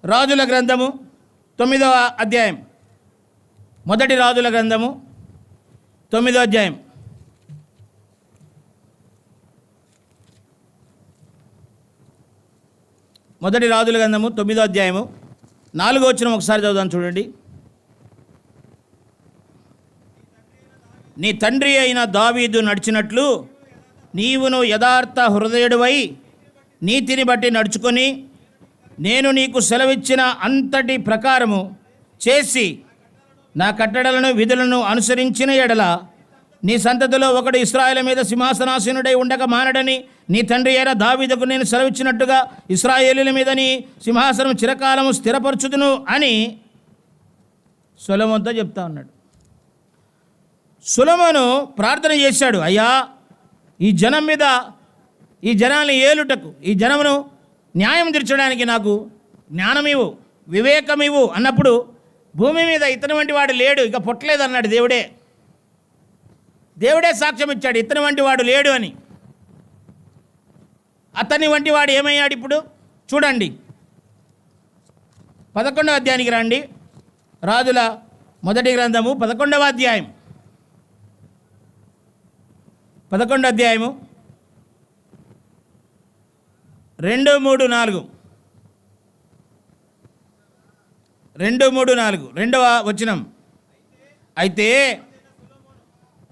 రాజుల గ్రంథము 9వ అధ్యాయం, మొదటి రాజుల గ్రంథము 9వ అధ్యాయం. మొదటి రాజుల గ్రంథము 9వ అధ్యాయము 4వ వచనం ఒకసారి చదువుదాం. చూడండి. నీ తండ్రి అయిన దావీదు నడిచినట్లు నీవును యథార్థ హృదయుడివై నీతిని బట్టి నడుచుకొని నేను నీకు సెలవిచ్చిన అంతటి ప్రకారము చేసి నా కట్టడలను విధులను అనుసరించిన ఎడల నీ సంతతిలో ఒకడు ఇశ్రాయేలు మీద సింహాసనాసీనుడై ఉండక మానడని నీ తండ్రి అయిన దావీదుకు నేను సెలవిచ్చినట్టుగా ఇశ్రాయేలీల మీద నీ సింహాసనం చిరకాలము స్థిరపరచుదును అని సొలొమోనుతో చెప్తా ఉన్నాడు. సొలొమోను ప్రార్థన చేశాడు, అయ్యా ఈ జనం మీద, ఈ జనాన్ని ఏలుటకు, ఈ జనమును న్యాయం తీర్చడానికి నాకు జ్ఞానమివు, వివేకమివు అన్నప్పుడు భూమి మీద ఇతని వంటి వాడు లేడు, ఇక పుట్టలేదన్నాడు దేవుడే. దేవుడే సాక్ష్యం ఇచ్చాడు, ఇతని వంటి వాడు లేడు అని. అతని వంటి వాడు ఏమయ్యాడు ఇప్పుడు చూడండి. 11వ అధ్యాయానికి రండి. రాజుల మొదటి గ్రంథము 11వ అధ్యాయం, 11వ అధ్యాయము 2, 3, 4, 2, 3, 4 2వ వచనం. అయితే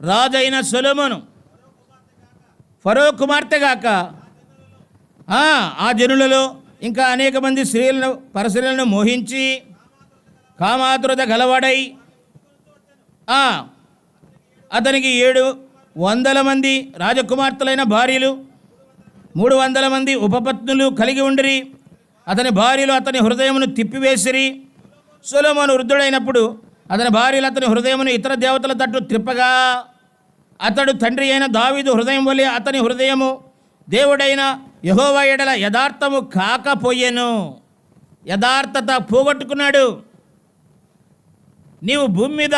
రాజైన సొలొమోను ఫరో కుమార్తె గాక ఆ జనులలో ఇంకా అనేక మంది స్త్రీలను పరస్త్రీలను మోహించి కామాతురత గలవాడై అతనికి 700 మంది రాజకుమార్తెలైన భార్యలు 300 మంది ఉపపత్నులు కలిగి ఉండిరి. అతని భార్యలు అతని హృదయమును తిప్పివేసిరి. సొలొమోను వృద్ధుడైనప్పుడు అతని భార్యలు అతని హృదయమును ఇతర దేవతల తట్టు త్రిప్పగా అతడు తండ్రి అయిన దావీదు హృదయం వలె అతని హృదయము దేవుడైన యెహోవా ఎడల యథార్థము కాకపోయెను. యథార్థత పోగొట్టుకున్నాడు. నీవు భూమి మీద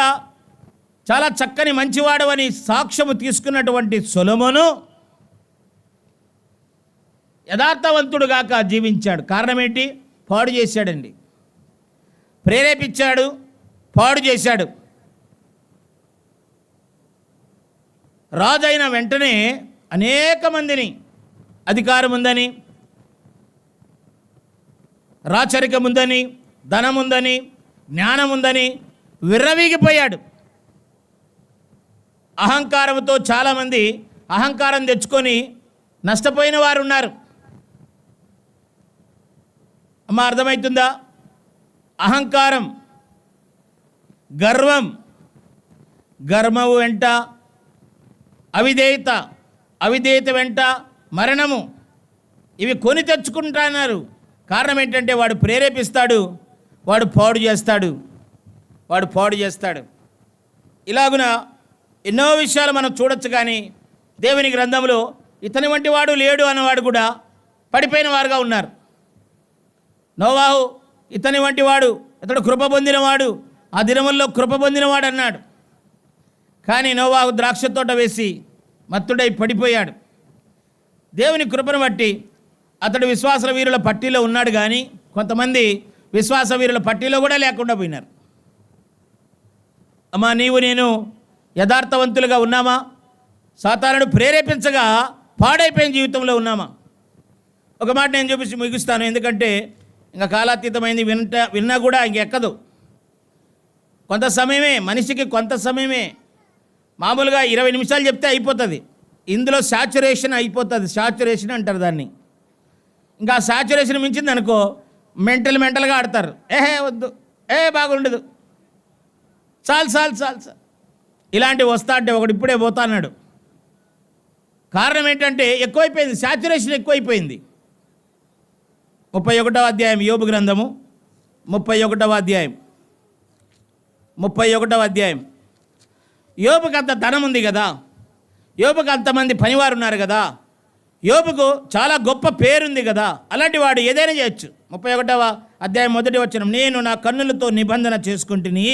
చాలా చక్కని మంచివాడవని సాక్ష్యము తీసుకున్నటువంటి సొలొమోను యథార్థవంతుడుగాక జీవించాడు. కారణం ఏంటి? పాడు చేశాడండి. ప్రేరేపించాడు, పాడు చేశాడు. రాజు అయిన వెంటనే అనేక మందిని అధికారం ఉందని, రాచరికం ఉందని, ధనం ఉందని, జ్ఞానం ఉందని విర్రవీగిపోయాడు. అహంకారంతో చాలామంది అహంకారం తెచ్చుకొని నష్టపోయిన వారు ఉన్నారు. అమ్మ, అర్థమవుతుందా? అహంకారం, గర్వము వెంట అవిధేయత, అవిధేయత వెంట మరణము, ఇవి కొని తెచ్చుకుంటున్నారు. కారణం ఏంటంటే వాడు ప్రేరేపిస్తాడు, వాడు పాడు చేస్తాడు. ఇలాగున ఎన్నో విషయాలు మనం చూడొచ్చు. కానీ దేవుని గ్రంథంలో ఇతని వంటి వాడు లేడు అన్నవాడు కూడా పడిపోయిన వారుగా ఉన్నారు. నోవాహు ఇతని వంటి వాడు, ఇతడు కృప పొందినవాడు, ఆ దినముల్లో కృప పొందినవాడు అన్నాడు. కానీ నోవాహు ద్రాక్ష తోట వేసి మత్తుడై పడిపోయాడు. దేవుని కృపను బట్టి అతడు విశ్వాస వీరుల పట్టీలో ఉన్నాడు. కానీ కొంతమంది విశ్వాస వీరుల పట్టీలో కూడా లేకుండా పోయినారు. అమ్మా, నీవు నేను యథార్థవంతులుగా ఉన్నామా? సాతానుడు ప్రేరేపించగా పాడైపోయిన జీవితంలో ఉన్నామా? ఒక మాట నేను చూపించి ముగిస్తాను, ఎందుకంటే ఇంకా కాలాతీతమైంది. విన్నా కూడా ఇంకెక్కదు. కొంత సమయమే, మనిషికి కొంత సమయమే. మామూలుగా 20 నిమిషాలు చెప్తే అయిపోతుంది. ఇందులో సాచురేషన్ అయిపోతుంది. సాచురేషన్ అంటారు దాన్ని. ఇంకా సాచురేషన్ మించింది అనుకో, మెంటల్గా ఆడతారు. వద్దు, బాగుండదు, చాలు ఇలాంటివి వస్తా అంటే ఒకడు ఇప్పుడే పోతా అన్నాడు. కారణం ఏంటంటే ఎక్కువైపోయింది, సాచురేషన్ ఎక్కువైపోయింది. 31వ అధ్యాయం యోబు గ్రంథము 31వ అధ్యాయం. యోబుకి అంత ధనం ఉంది కదా, యోబుకు అంతమంది పనివారు ఉన్నారు కదా, యోబుకు చాలా గొప్ప పేరుంది కదా, అలాంటి వాడు ఏదైనా చేయొచ్చు. 31వ అధ్యాయం 1వ వచనం, నేను నా కన్నులతో నిబంధన చేసుకుంటుని,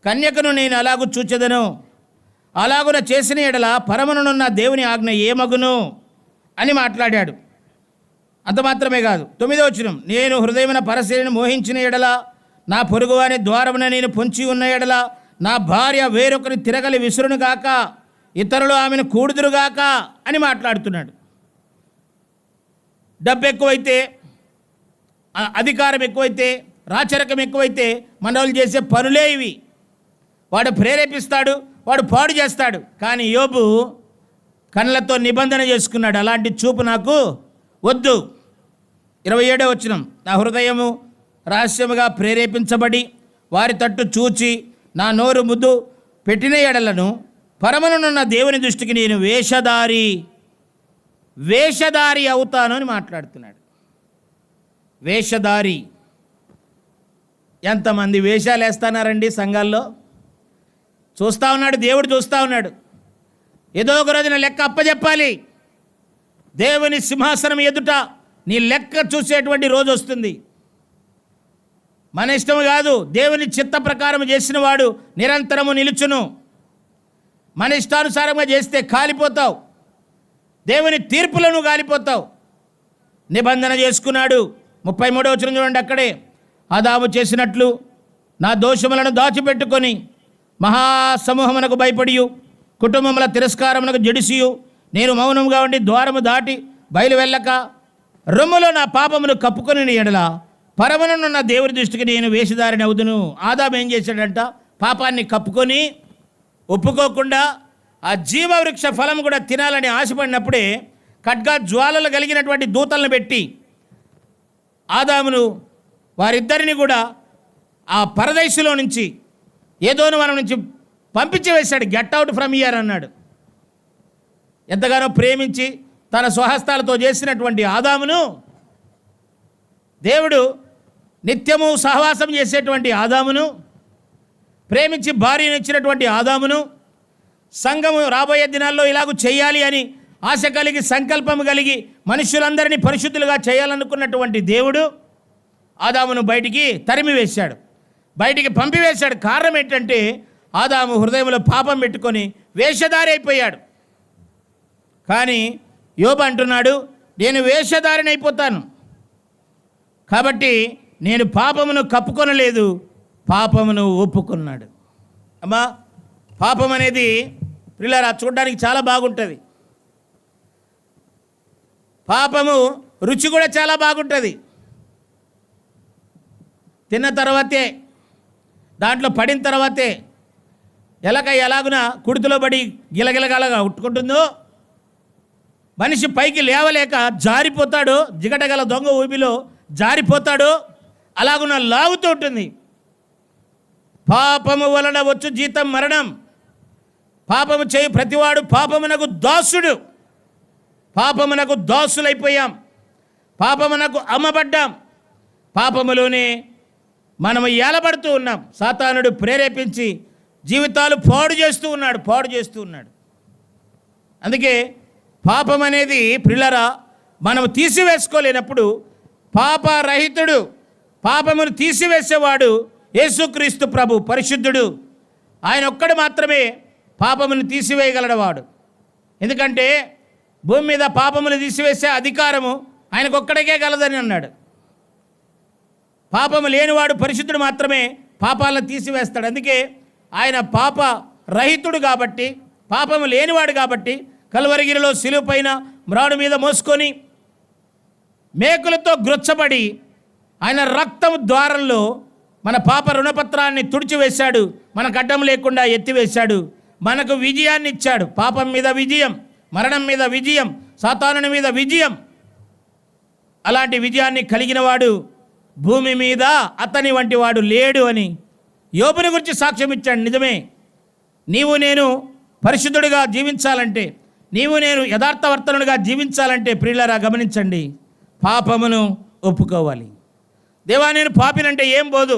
కన్యకను నేను అలాగూ చూచెదను, అలాగున చేసిన ఎడల పరమనున్న దేవుని ఆజ్ఞ ఏమగును అని మాట్లాడాడు. అంత మాత్రమే కాదు, 9వ వచనం, నేను హృదయమున పరశీలిని మోహించిన ఎడల, నా పొరుగువాని ద్వారమున నేను పొంచి ఉన్న ఎడల, నా భార్య వేరొకరి తిరగలి విసురునుగాక, ఇతరులు ఆమెను కూడుదురుగాక అని మాట్లాడుతున్నాడు. డబ్బు ఎక్కువైతే, అధికారం ఎక్కువైతే, రాచరికం ఎక్కువైతే మన వాళ్ళు చేసే పనులే ఇవి. వాడు ప్రేరేపిస్తాడు, వాడు పాడు చేస్తాడు. కానీ యోబు కళ్ళతో నిబంధన చేసుకున్నాడు, అలాంటి చూపు నాకు వద్దు. 27వ వచనం, నా హృదయము రహస్యముగా ప్రేరేపించబడి వారి తట్టు చూచి నా నోరు ముద్దు పెట్టిన ఎడలను పరమనున్న దేవుని దృష్టికి నేను వేషధారి అవుతాను అని మాట్లాడుతున్నాడు. వేషధారి. ఎంతమంది వేషాలు వేస్తున్నారండి సంఘాల్లో. చూస్తూ ఉన్నాడు, దేవుడు చూస్తూ ఉన్నాడు. ఏదో ఒక రోజున లెక్క అప్పచెప్పాలి. దేవుని సింహాసనం ఎదుట నీ లెక్క చూసేటువంటి రోజు వస్తుంది. మన ఇష్టం కాదు, దేవుని చిత్త ప్రకారం చేసిన వాడు నిరంతరము నిలుచును. మన ఇష్టానుసారంగా చేస్తే కాలిపోతావు, దేవుని తీర్పులను కాలిపోతావు. నిబంధన చేసుకున్నాడు. 33వ వచనం చూడండి, అక్కడే, ఆదాము చేసినట్లు నా దోషములను దాచిపెట్టుకొని మహాసమూహమునకు భయపడియు కుటుంబముల తిరస్కారమునకు జడిసియు నేను మౌనంగా ఉండి ద్వారము దాటి బయలు వెళ్ళక రొమ్ములో నా పాపమును కప్పుకొని ఎడల పరమనున్న దేవుని దృష్టికి నేను వేషధారిని అవుదును. ఆదాము ఏం చేశాడంట? పాపాన్ని కప్పుకొని ఒప్పుకోకుండా ఆ జీవవృక్ష ఫలం కూడా తినాలని ఆశపడినప్పుడే ఖడ్గా జ్వాలలు కలిగినటువంటి దూతలను పెట్టి ఆదామును వారిద్దరిని కూడా ఆ పరదేశంలో నుంచి, ఏదోను వనం నుంచి పంపించి వేశాడు. గెట్ అవుట్ ఫ్రమ్ హియర్ అన్నాడు. ఎంతగానో ప్రేమించి తన స్వహస్తాలతో చేసినటువంటి ఆదామును దేవుడు, నిత్యము సహవాసం చేసేటువంటి ఆదామును, ప్రేమించి భార్యను ఇచ్చినటువంటి ఆదామును, సంఘము రాబోయే దినాల్లో ఇలాగూ చేయాలి అని ఆశ కలిగి సంకల్పం కలిగి మనుషులందరినీ పరిశుద్ధులుగా చేయాలనుకున్నటువంటి దేవుడు ఆదామును బయటికి తరిమివేశాడు, బయటికి పంపివేశాడు. కారణం ఏంటంటే ఆదాము హృదయంలో పాపం పెట్టుకొని వేషధారి అయిపోయాడు. కానీ యోబు అంటున్నాడు, నేను వేషధారిని అయిపోతాను కాబట్టి నేను పాపమును కప్పుకొనలేదు, పాపమును ఒప్పుకున్నాడు. అమ్మా, పాపం అనేది పిల్లరా చూడడానికి చాలా బాగుంటుంది. పాపము రుచి కూడా చాలా బాగుంటుంది. తిన్న తర్వాతే, దాంట్లో పడిన తర్వాతే ఎలాగున కుడితిలో పడి గిలగిలగలగా ఉట్టుకుంటుందో, మనిషి పైకి లేవలేక జారిపోతాడు, జిగటగల దొంగ ఊబిలో జారిపోతాడు, అలాగున లాగుతూ ఉంటుంది. పాపము వలన వచ్చు జీతం మరణం. పాపము చేయి ప్రతివాడు పాపమునకు దాసుడు. పాపమునకు దాసులైపోయాం, పాపమునకు అమ్మబడ్డాం, పాపములోనే మనము ఏలబడుతూ ఉన్నాం. సాతానుడు ప్రేరేపించి జీవితాలు పాడు చేస్తూ ఉన్నాడు. అందుకే పాపం అనేది ప్రిల్లరా మనము తీసివేసుకోలేనప్పుడు, పాపరహితుడు, పాపమును తీసివేసేవాడు యేసుక్రీస్తు ప్రభు, పరిశుద్ధుడు. ఆయన ఒక్కడు మాత్రమే పాపమును తీసివేయగలవాడు. ఎందుకంటే భూమి మీద పాపమును తీసివేసే అధికారము ఆయనకొక్కడికే గలదని అన్నాడు. పాపము లేనివాడు పరిశుద్ధుడు మాత్రమే పాపాలను తీసివేస్తాడు. అందుకే ఆయన పాప రహితుడు కాబట్టి, పాపము లేనివాడు కాబట్టి కల్వరిగిరిలో శిలువ పైన మ్రాడు మీద మోసుకొని మేకులతో గ్రొచ్చబడి ఆయన రక్తము ద్వారంలో మన పాప రుణపత్రాన్ని తుడిచివేశాడు, మనకు అడ్డం లేకుండా ఎత్తివేశాడు, మనకు విజయాన్ని ఇచ్చాడు. పాపం మీద విజయం, మరణం మీద విజయం, సాతానుని మీద విజయం. అలాంటి విజయాన్ని కలిగినవాడు భూమి మీద అతని వంటి వాడు లేడు అని యోబుని గురించి సాక్ష్యం ఇచ్చాడు. నిజమే, నీవు నేను పరిశుద్ధుడిగా జీవించాలంటే, నీవు నేను యథార్థవర్తనుడిగా జీవించాలంటే ప్రియులారా గమనించండి, పాపమును ఒప్పుకోవాలి. దేవా నేను పాపినంటే ఏం పోదు,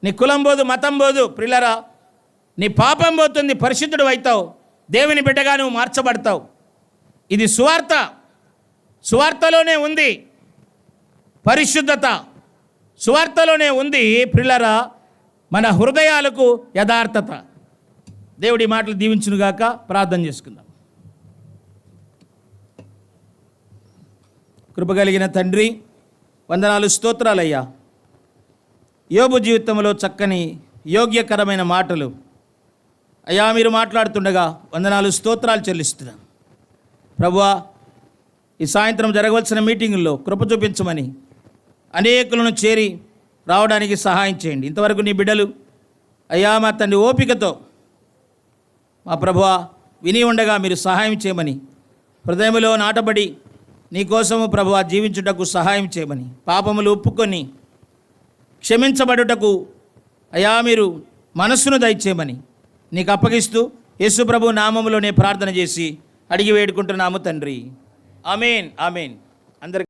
నీ కులం పోదు, మతం పోదు. ప్రియులారా నీ పాపం పోతుంది, పరిశుద్ధుడు అవుతావు. దేవుని బిడ్డగా నువ్వు మార్చబడతావు. ఇది సువార్త. సువార్తలోనే ఉంది పరిశుద్ధత, సువార్తలోనే ఉంది ప్రియులారా మన హృదయాలకు యథార్థత. దేవుడి మాటలు దీవించునుగాక. ప్రార్థన చేసుకుందాం. కృపగలిగిన తండ్రి, వందనాలు, స్తోత్రాలయ్యా. యోబు జీవితంలో చక్కని యోగ్యకరమైన మాటలు అయ్యా మీరు మాట్లాడుతుండగా వందనాలు, స్తోత్రాలు చెల్లిస్తున్నాం. ప్రభువా, ఈ సాయంత్రం జరగవలసిన మీటింగుల్లో కృప చూపించమని అనేకులను చేరి రావడానికి సహాయం చేయండి. ఇంతవరకు నీ బిడ్డలు అయ్యా మా తండ్రి ఓపికతో మా ప్రభువా విని ఉండగా మీరు సహాయం చేయమని, హృదయంలో నాటబడి నీకోసము ప్రభువా జీవించుటకు సహాయం చేయమని, పాపములు ఒప్పుకొని క్షమించబడుటకు అయ్యా మీరు మనస్సును దయచేయమని నీకు అప్పగిస్తూ యేసు ప్రభు నామములోనే ప్రార్థన చేసి అడిగి వేడుకుంటున్నాము తండ్రి. ఆమేన్, ఆమేన్. అందరికీ